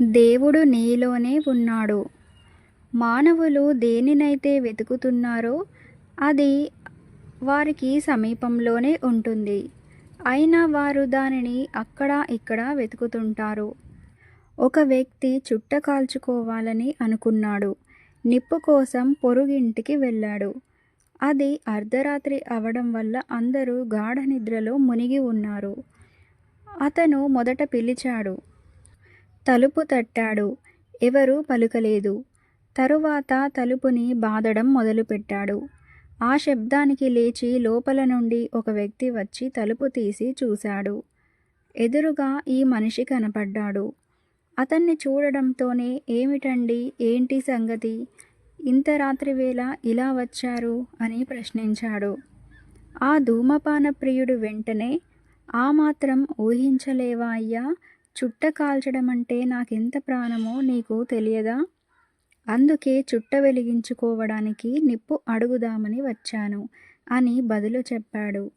దేవుడు నీలోనే ఉన్నాడు. మానవులు దేనినైతే వెతుకుతున్నారో అది వారికి సమీపంలోనే ఉంటుంది. అయినా వారు దానిని అక్కడా ఇక్కడా వెతుకుతుంటారు. ఒక వ్యక్తి చుట్ట కాల్చుకోవాలని అనుకున్నాడు. నిప్పు కోసం పొరుగింటికి వెళ్ళాడు. అది అర్ధరాత్రి అవడం వల్ల అందరూ గాఢ నిద్రలో మునిగి ఉన్నారు. అతను మొదట పిలిచాడు. తలుపు తట్టాడు. ఎవరూ పలుకలేదు. తరువాత తలుపుని బాదడం మొదలుపెట్టాడు. ఆ శబ్దానికి లేచి లోపల నుండి ఒక వ్యక్తి వచ్చి తలుపు తీసి చూశాడు. ఎదురుగా ఈ మనిషి కనపడ్డాడు. అతన్ని చూడడంతోనే ఏమిటండి, ఏంటి సంగతి, ఇంత రాత్రివేళ ఇలా వచ్చారు అని ప్రశ్నించాడు. ఆ ధూమపాన ప్రియుడు వెంటనే, ఆ మాత్రం ఊహించలేవా అయ్యా, చుట్ట కాల్చడమంటే నాకెంత ప్రాణమో నీకు తెలియదా? అందుకే చుట్ట వెలిగించుకోవడానికి నిప్పు అడుగుదామని వచ్చాను అని బదులు చెప్పాడు.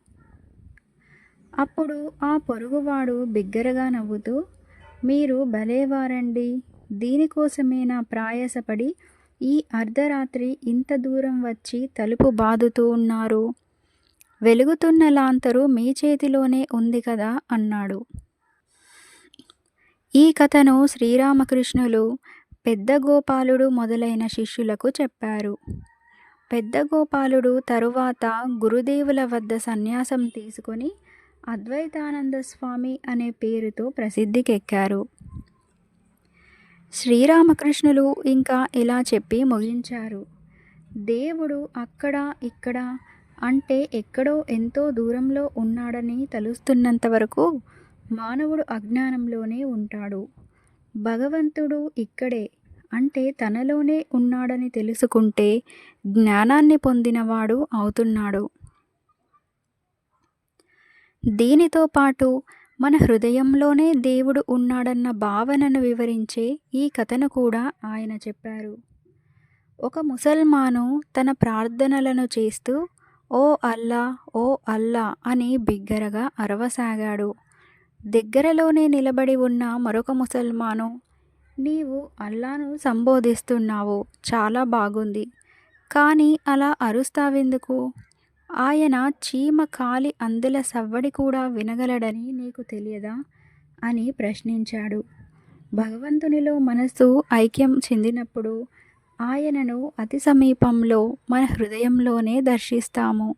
అప్పుడు ఆ పొరుగువాడు బిగ్గరగా నవ్వుతూ, మీరు భలేవారండి, దీనికోసమేనా ప్రయాసపడి ఈ అర్ధరాత్రి ఇంత దూరం వచ్చి తలుపు బాదుతూ ఉన్నారు? వెలుగుతున్న లాంతరు మీ చేతిలోనే ఉంది కదా అన్నాడు. ఈ కథను శ్రీరామకృష్ణులు పెద్ద గోపాలుడు మొదలైన శిష్యులకు చెప్పారు. పెద్ద గోపాలుడు తరువాత గురుదేవుల వద్ద సన్యాసం తీసుకొని అద్వైతానంద స్వామి అనే పేరుతో ప్రసిద్ధికెక్కారు. శ్రీరామకృష్ణులు ఇంకా ఇలా చెప్పి ముగించారు. దేవుడు అక్కడ ఇక్కడ అంటే ఎక్కడో ఎంతో దూరంలో ఉన్నాడని తెలుస్తున్నంత వరకు మానవుడు అజ్ఞానంలోనే ఉంటాడు. భగవంతుడు ఇక్కడే అంటే తనలోనే ఉన్నాడని తెలుసుకుంటే జ్ఞానాన్ని పొందినవాడు అవుతున్నాడు. దీనితో పాటు మన హృదయంలోనే దేవుడు ఉన్నాడన్న భావనను వివరించే ఈ కథను కూడా ఆయన చెప్పారు. ఒక ముసల్మాను తన ప్రార్థనలను చేస్తూ ఓ అల్లా, ఓ అల్లా అని బిగ్గరగా అరవసాగాడు. దగ్గరలోనే నిలబడి ఉన్న మరొక ముసల్మాను, నీవు అల్లాను సంబోధిస్తున్నావు, చాలా బాగుంది, కానీ అలా అరుస్తావెందుకు? ఆయన చీమ కాలి అందెల సవ్వడి కూడా వినగలడని నీకు తెలియదా అని ప్రశ్నించాడు. భగవంతునిలో మనస్సు ఐక్యం చెందినప్పుడు ఆయనను అతి సమీపంలో మన హృదయంలోనే దర్శిస్తాము.